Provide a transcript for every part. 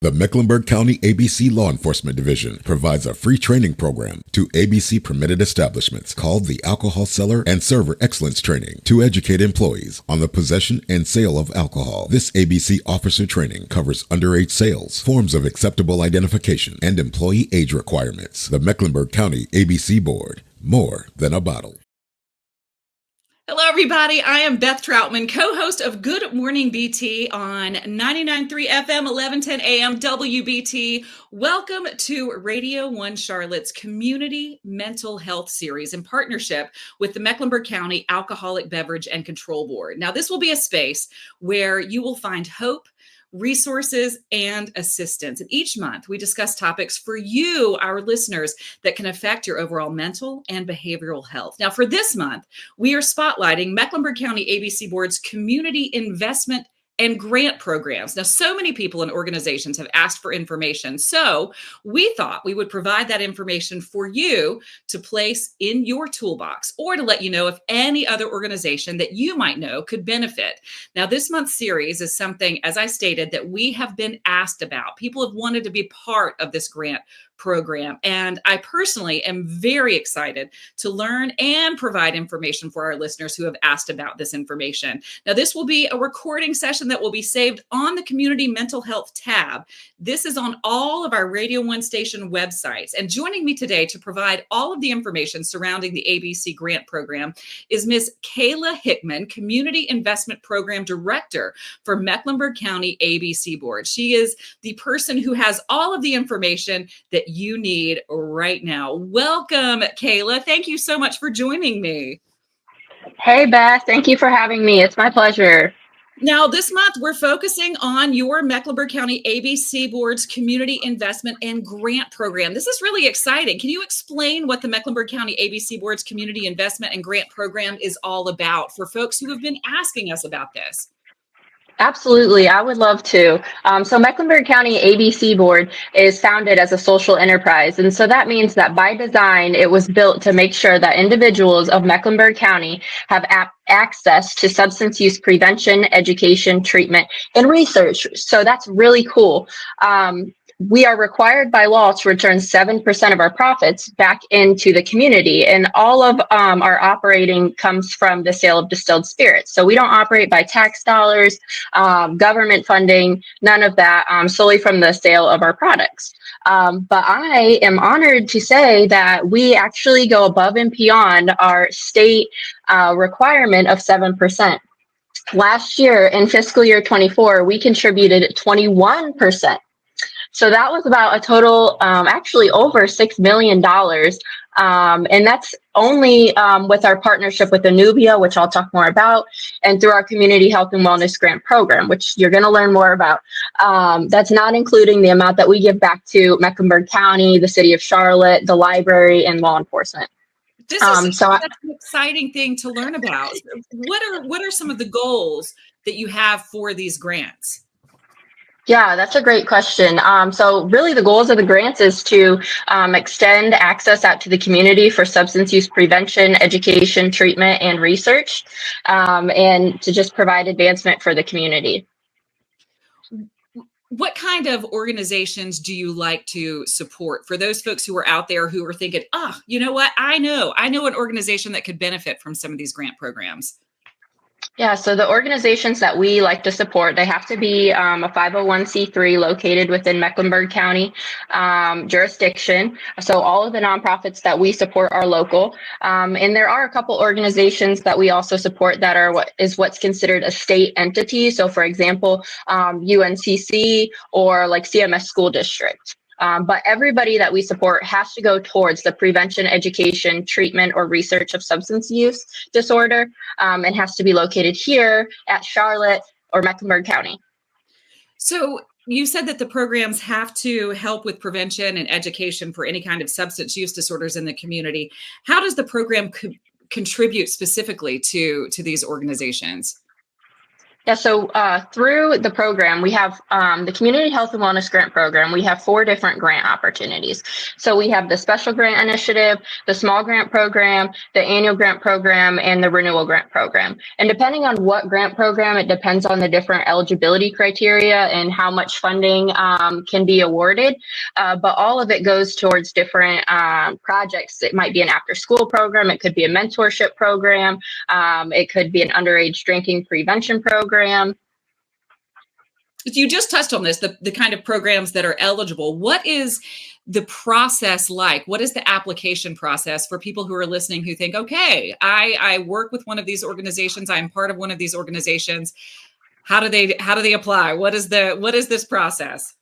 The Mecklenburg County ABC Law Enforcement Division provides a free training program to ABC permitted establishments called the Alcohol Seller and Server Excellence Training to educate employees on the possession and sale of alcohol. This ABC officer training covers underage sales, forms of acceptable identification, and employee age requirements. The Mecklenburg County ABC Board, more than a bottle. Hello, everybody. I am Beth Troutman, co-host of Good Morning BT on 99.3 FM, 1110 AM WBT. Welcome to Radio 1 Charlotte's Community Mental Health Series in partnership with the Mecklenburg County Alcoholic Beverage and Control Board. Now, this will be a space where you will find hope, resources, and assistance. And each month, we discuss topics for you, our listeners, that can affect your overall mental and behavioral health. Now, for this month, we are spotlighting Mecklenburg County ABC Board's Community Investment and Grant programs. Now, so many people and organizations have asked for information, so we thought we would provide that information for you to place in your toolbox or to let you know if any other organization that you might know could benefit. Now, this month's series is something, as I stated, that we have been asked about. People have wanted to be part of this grant program. And I personally am very excited to learn and provide information for our listeners who have asked about this information. Now, this will be a recording session that will be saved on the Community Mental Health tab. This is on all of our Radio 1 station websites. And joining me today to provide all of the information surrounding the ABC grant program is Ms. Kayla Hickman, Community Investment Program Director for Mecklenburg County ABC Board. She is the person who has all of the information that you need right now. Welcome, Kayla. Thank you so much for joining me. Hey, Beth. Thank you for having me. It's my pleasure. Now, this month, we're focusing on your Mecklenburg County ABC Board's Community Investment and Grant Program. This is really exciting. Can you explain what the Mecklenburg County ABC Board's Community Investment and Grant Program is all about for folks who have been asking us about this? Absolutely. I would love to. So Mecklenburg County ABC Board is founded as a social enterprise. And so that means that by design, it was built to make sure that individuals of Mecklenburg County have access to substance use prevention, education, treatment, and research. So that's really cool. We are required by law to return 7% of our profits back into the community. And all of our operating comes from the sale of distilled spirits. So we don't operate by tax dollars, government funding, none of that, solely from the sale of our products. But I am honored to say that we actually go above and beyond our state requirement of 7%. Last year, in fiscal year 24, we contributed 21%. So that was about a total, actually over $6 million. And that's only with our partnership with Anubia, which I'll talk more about, and through our Community Health and Wellness Grant Program, which you're going to learn more about. That's not including the amount that we give back to Mecklenburg County, the city of Charlotte, the library, and law enforcement. This is that's an exciting thing to learn about. What are some of the goals that you have for these grants? Yeah, that's a great question. So really the goals of the grants is to extend access out to the community for substance use prevention, education, treatment, and research, and to just provide advancement for the community. What kind of organizations do you like to support for those folks who are out there who are thinking, you know what? I know an organization that could benefit from some of these grant programs. Yeah, so the organizations that we like to support, they have to be a 501c3 located within Mecklenburg County jurisdiction. So all of the nonprofits that we support are local. And there are a couple organizations that we also support that are what's considered a state entity. So for example, UNCC or like CMS School District. But everybody that we support has to go towards the prevention, education, treatment, or research of substance use disorder, and has to be located here at Charlotte or Mecklenburg County. So you said that the programs have to help with prevention and education for any kind of substance use disorders in the community. How does the program contribute specifically to these organizations? Yeah, so through the program, we have the Community Health and Wellness Grant Program. We have 4 different grant opportunities. So we have the Special Grant Initiative, the Small Grant Program, the Annual Grant Program, and the Renewal Grant Program. And depending on what grant program, it depends on the different eligibility criteria and how much funding can be awarded. But all of it goes towards different projects. It might be an after-school program. It could be a mentorship program. It could be an underage drinking prevention program. You just touched on this, the kind of programs that are eligible. What is the process like? What is the application process for people who are listening who think, okay, I work with one of these organizations, I'm part of one of these organizations. How do they apply? What is this process?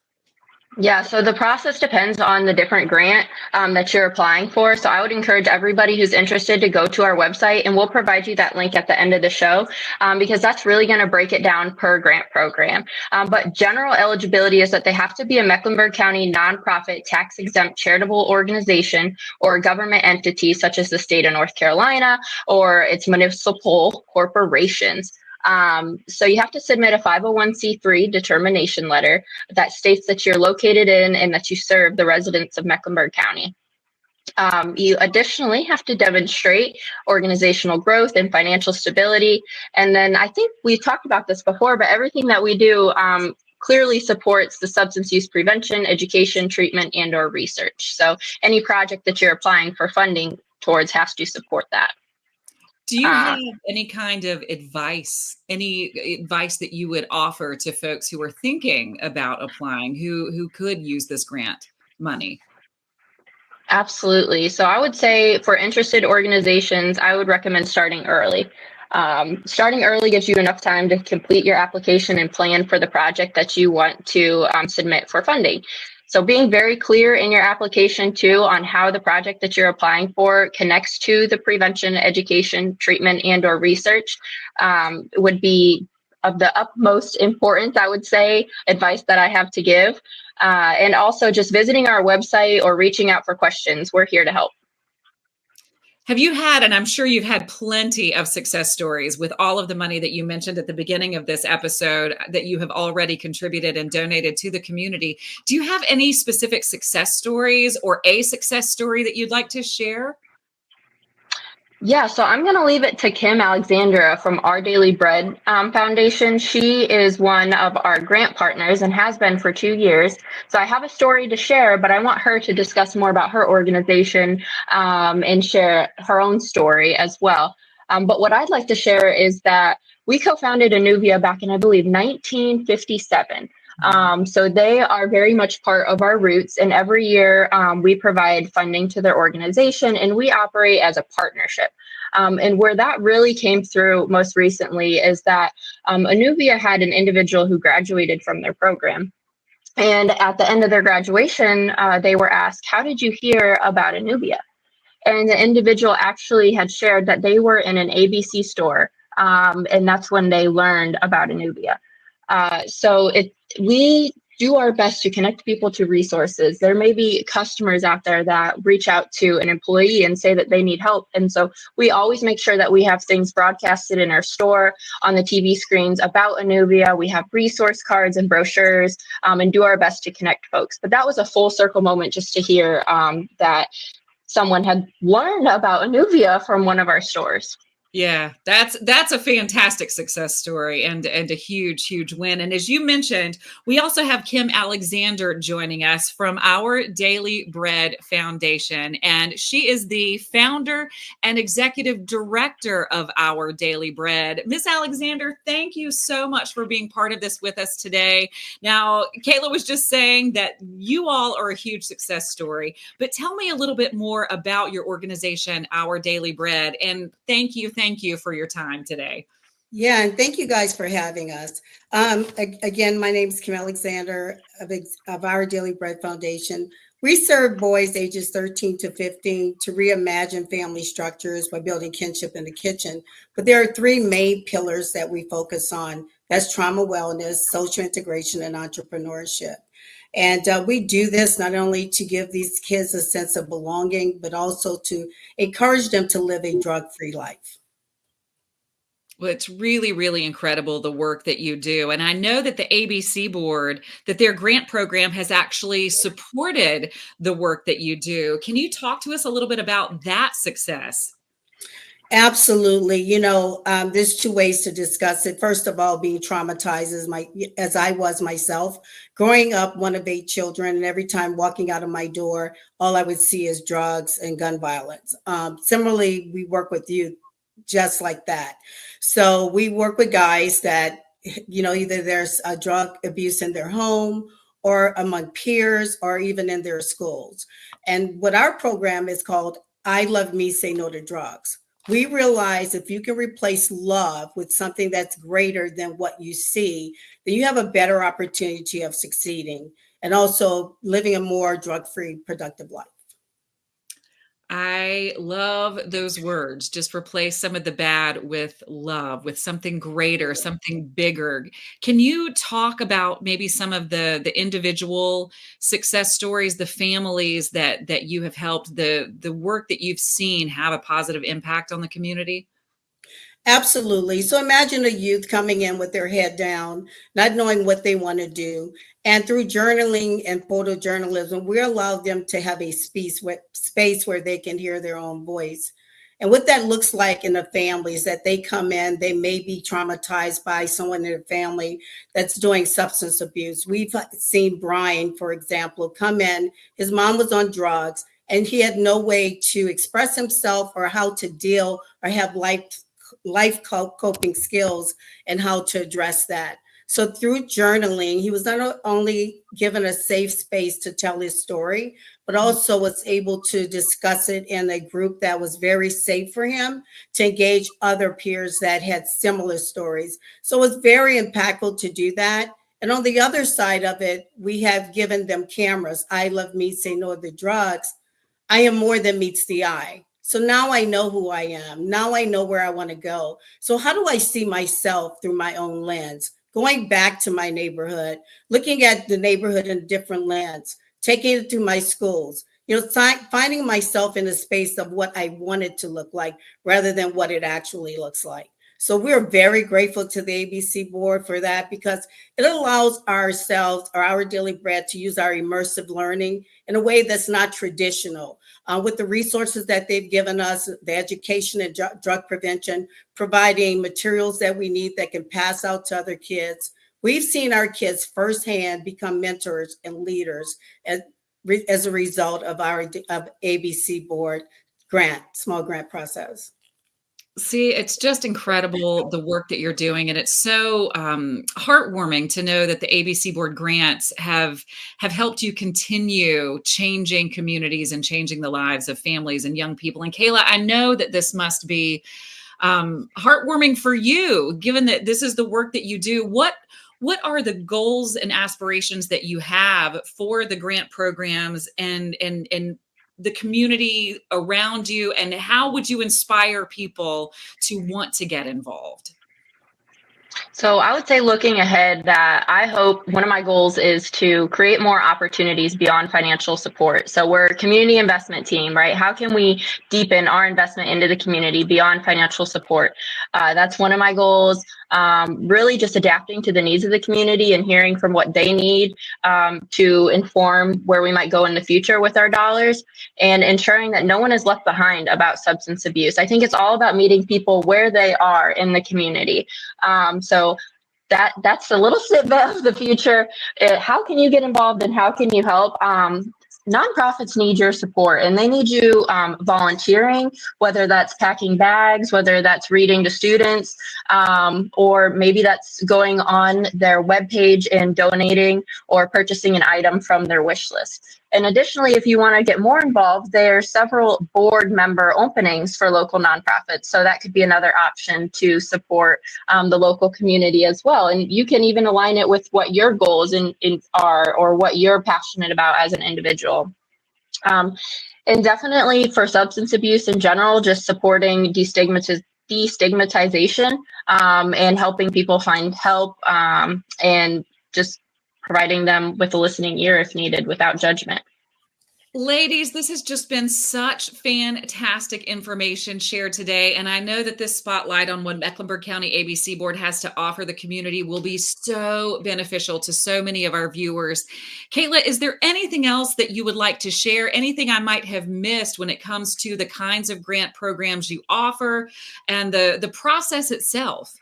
Yeah, so the process depends on the different grant that you're applying for. So I would encourage everybody who's interested to go to our website, and we'll provide you that link at the end of the show because that's really going to break it down per grant program. But general eligibility is that they have to be a Mecklenburg County nonprofit tax-exempt charitable organization or a government entity such as the state of North Carolina or its municipal corporations. So you have to submit a 501c3 determination letter that states that you're located in and that you serve the residents of Mecklenburg County. You additionally have to demonstrate organizational growth and financial stability. And then I think we talked about this before, but everything that we do clearly supports the substance use prevention, education, treatment, and or research. So any project that you're applying for funding towards has to support that. Do you have any kind of advice that you would offer to folks who are thinking about applying, who could use this grant money? Absolutely. So I would say for interested organizations, I would recommend starting early. Starting early gives you enough time to complete your application and plan for the project that you want to submit for funding. So being very clear in your application too on how the project that you're applying for connects to the prevention, education, treatment, and or research would be of the utmost importance, I would say, advice that I have to give. And also just visiting our website or reaching out for questions. We're here to help. Have you had, and I'm sure you've had plenty of success stories with all of the money that you mentioned at the beginning of this episode that you have already contributed and donated to the community. Do you have any specific success stories or a success story that you'd like to share? Yeah, so I'm going to leave it to Kim Alexandra from Our Daily Bread Foundation. She is one of our grant partners and has been for 2 years. So I have a story to share, but I want her to discuss more about her organization and share her own story as well. But what I'd like to share is that we co-founded Anuvia back in, I believe, 1957. So they are very much part of our roots, and every year we provide funding to their organization, and we operate as a partnership. And where that really came through most recently is that Anuvia had an individual who graduated from their program. And at the end of their graduation, they were asked, "How did you hear about Anuvia?" And the individual actually had shared that they were in an ABC store, and that's when they learned about Anuvia. So we do our best to connect people to resources. There may be customers out there that reach out to an employee and say that they need help. And so we always make sure that we have things broadcasted in our store, on the TV screens about Anuvia. We have resource cards and brochures and do our best to connect folks. But that was a full circle moment just to hear that someone had learned about Anuvia from one of our stores. Yeah, that's a fantastic success story and a huge win. And as you mentioned, we also have Kim Alexander joining us from Our Daily Bread Foundation. And she is the founder and executive director of Our Daily Bread. Miss Alexander, thank you so much for being part of this with us today. Now, Kayla was just saying that you all are a huge success story, but tell me a little bit more about your organization, Our Daily Bread. And thank you for your time today. Yeah, and thank you guys for having us. Again, my name is Kim Alexander of Our Daily Bread Foundation. We serve boys ages 13 to 15 to reimagine family structures by building kinship in the kitchen. But there are 3 main pillars that we focus on. That's trauma wellness, social integration, and entrepreneurship. And we do this not only to give these kids a sense of belonging, but also to encourage them to live a drug-free life. Well, it's really, really incredible the work that you do. And I know that the ABC board, that their grant program has actually supported the work that you do. Can you talk to us a little bit about that success? Absolutely. There's two ways to discuss it. First of all, being traumatized as I was myself, growing up one of 8 children, and every time walking out of my door, all I would see is drugs and gun violence. Similarly, we work with youth just like that. So we work with guys that, either there's a drug abuse in their home or among peers or even in their schools. And what our program is called, I Love Me, Say No to Drugs. We realize if you can replace love with something that's greater than what you see, then you have a better opportunity of succeeding and also living a more drug-free, productive life. I love those words. Just replace some of the bad with love, with something greater, something bigger. Can you talk about maybe some of the individual success stories, the families that you have helped, the work that you've seen have a positive impact on the community? Absolutely. So imagine a youth coming in with their head down, not knowing what they want to do. And through journaling and photojournalism, we allow them to have a space where they can hear their own voice. And what that looks like in the family is that they come in, they may be traumatized by someone in their family that's doing substance abuse. We've seen Brian, for example, come in, his mom was on drugs, and he had no way to express himself or how to deal or have coping skills and how to address that. So through journaling, he was not only given a safe space to tell his story, but also was able to discuss it in a group that was very safe for him to engage other peers that had similar stories. So it was very impactful to do that. And on the other side of it, we have given them cameras. I Love Me, Say No to the Drugs. I am more than meets the eye. So now I know who I am. Now I know where I want to go. So how do I see myself through my own lens? Going back to my neighborhood, looking at the neighborhood in a different lens, taking it through my schools, finding myself in a space of what I want it to look like rather than what it actually looks like. So we're very grateful to the ABC board for that because it allows ourselves or our Daily Bread to use our immersive learning in a way that's not traditional. With the resources that they've given us, the education and drug prevention, providing materials that we need that can pass out to other kids. We've seen our kids firsthand become mentors and leaders as a result of our ABC board small grant process. See, it's just incredible the work that you're doing, and it's so heartwarming to know that the ABC Board grants have helped you continue changing communities and changing the lives of families and young people. And Kayla, I know that this must be heartwarming for you, given that this is the work that you do. What are the goals and aspirations that you have for the grant programs and the community around you, and how would you inspire people to want to get involved? So I would say looking ahead that I hope one of my goals is to create more opportunities beyond financial support. So we're a community investment team, right? How can we deepen our investment into the community beyond financial support? That's one of my goals. Really just adapting to the needs of the community and hearing from what they need to inform where we might go in the future with our dollars, and ensuring that no one is left behind about substance abuse. I think it's all about meeting people where they are in the community. So that's a little snippet of the future. How can you get involved and how can you help? Nonprofits need your support, and they need you volunteering, whether that's packing bags, whether that's reading to students, or maybe that's going on their webpage and donating or purchasing an item from their wish list. And additionally, if you want to get more involved, there are several board member openings for local nonprofits. So that could be another option to support the local community as well. And you can even align it with what your goals are or what you're passionate about as an individual. And definitely for substance abuse in general, just supporting destigmatization and helping people find help and just providing them with a listening ear if needed without judgment. Ladies, this has just been such fantastic information shared today. And I know that this spotlight on what Mecklenburg County ABC Board has to offer the community will be so beneficial to so many of our viewers. Kayla, is there anything else that you would like to share? Anything I might have missed when it comes to the kinds of grant programs you offer and the process itself?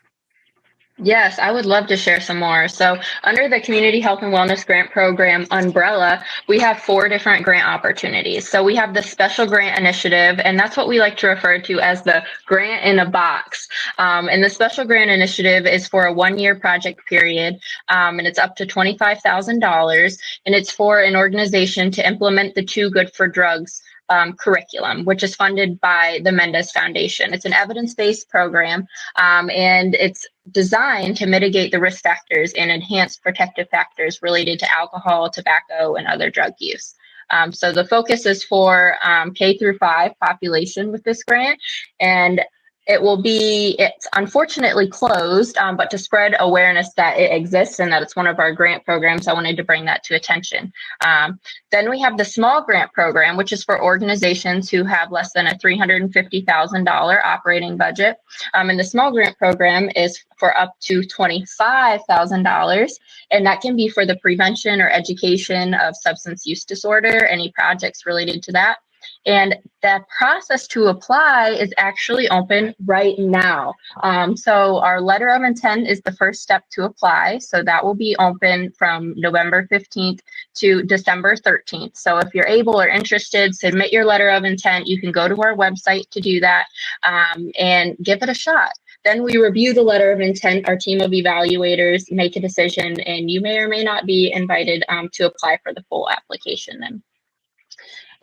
Yes, I would love to share some more. So, under the Community Health and Wellness Grant Program umbrella, we have 4 different grant opportunities. So, we have the Special Grant Initiative, and that's what we like to refer to as the grant in a box. And the Special Grant Initiative is for a 1-year project period, and it's up to $25,000, and it's for an organization to implement the Too Good for Drugs curriculum, which is funded by the Mendez Foundation. It's an evidence-based program, and it's designed to mitigate the risk factors and enhance protective factors related to alcohol, tobacco, and other drug use. So the focus is for K through 5 population with this grant, and it's unfortunately closed, but to spread awareness that it exists and that it's one of our grant programs, I wanted to bring that to attention. Then we have the small grant program, which is for organizations who have less than a $350,000 operating budget. And the small grant program is for up to $25,000, and that can be for the prevention or education of substance use disorder, any projects related to that. And the process to apply is actually open right now. So our letter of intent is the first step to apply. So that will be open from November 15th to December 13th. So if you're able or interested, submit your letter of intent. You can go to our website to do that and give it a shot. Then we review the letter of intent. Our team of evaluators make a decision, and you may or may not be invited to apply for the full application then.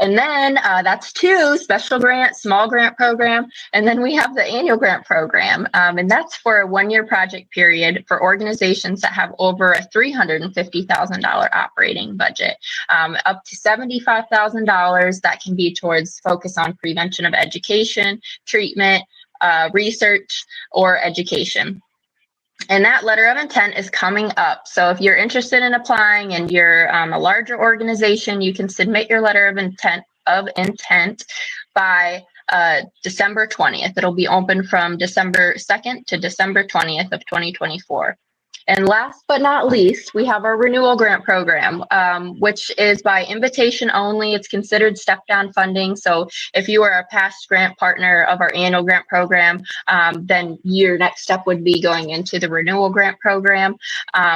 And then that's 2 special grant, small grant program. And then we have the annual grant program. And that's for a 1-year project period for organizations that have over a $350,000 operating budget, up to $75,000 that can be towards focus on prevention of education, treatment, research, or education. And that letter of intent is coming up. So if you're interested in applying and you're a larger organization, you can submit your letter of intent by December 20th. It'll be open from December 2nd to December 20th of 2024. And last but not least, we have our renewal grant program, which is by invitation only. It's considered step-down funding. So if you are a past grant partner of our annual grant program, then your next step would be going into the renewal grant program.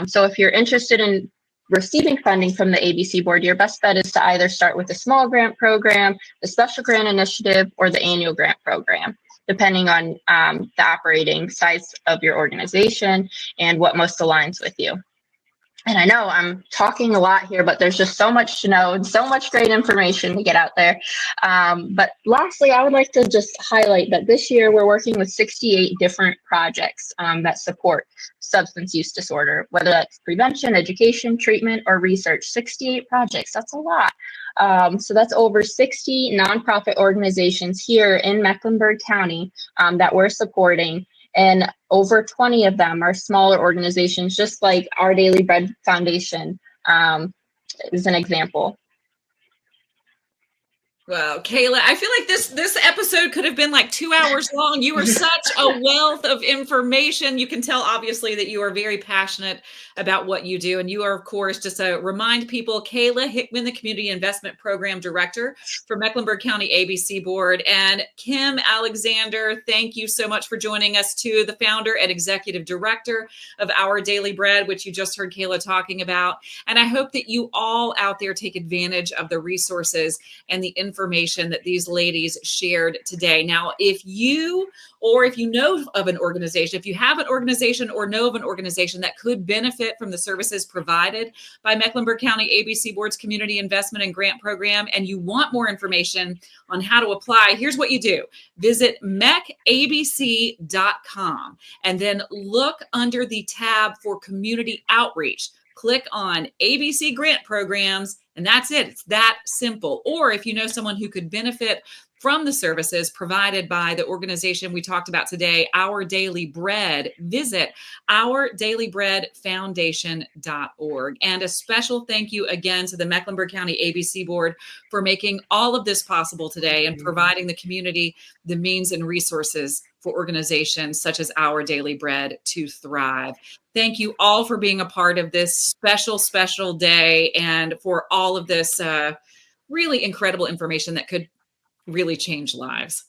So if you're interested in receiving funding from the ABC board, your best bet is to either start with the small grant program, the special grant initiative, or the annual grant program, depending on the operating size of your organization and what most aligns with you. And I know I'm talking a lot here, but there's just so much to know and so much great information to get out there. But lastly, I would like to just highlight that this year we're working with 68 different projects that support substance use disorder, whether that's prevention, education, treatment, or research. 68 projects, that's a lot. So that's over 60 nonprofit organizations here in Mecklenburg County that we're supporting. And over 20 of them are smaller organizations, just like Our Daily Bread Foundation is an example. Wow, Kayla, I feel like this episode could have been like 2 hours long. You are such a wealth of information. You can tell, obviously, that you are very passionate about what you do. And you are, of course, just to remind people, Kayla Hickman, the Community Investment Program Director for Mecklenburg County ABC Board. And Kim Alexander, thank you so much for joining us too, the founder and executive director of Our Daily Bread, which you just heard Kayla talking about. And I hope that you all out there take advantage of the resources and the information that these ladies shared today. Now, if you know of an organization, if you have an organization or know of an organization that could benefit from the services provided by Mecklenburg County ABC Board's Community Investment and Grant Program, and you want more information on how to apply, here's what you do. Visit mechabc.com and then look under the tab for community outreach. Click on ABC grant programs, and that's it. It's that simple. Or if you know someone who could benefit from the services provided by the organization we talked about today, Our Daily Bread. Visit ourdailybreadfoundation.org. And a special thank you again to the Mecklenburg County ABC Board for making all of this possible today and providing the community the means and resources for organizations such as Our Daily Bread to thrive. Thank you all for being a part of this special, special day and for all of this really incredible information that could really change lives.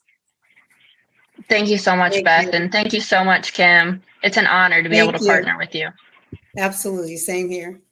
Thank you so much, Thank Beth. you. And thank you so much, Kim. It's an honor to be able to partner with you. Absolutely. Same here.